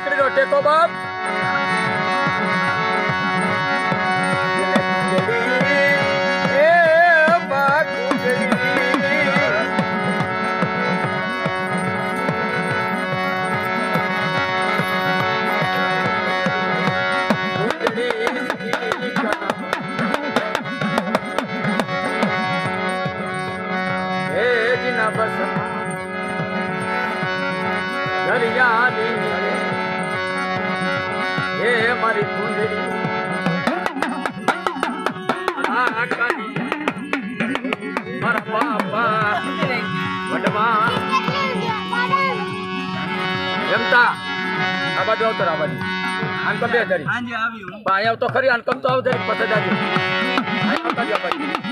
લાકડીનો ટેકો બાપ મારી કુંડળી મારા બાપા વડવા એમતા આ બાજુ આવતો આ બાજુ આનકમ બે ધરી અહીંયા તો ખરી આનકમ તો આવતો પછી જાજો આવતા જ બાજુ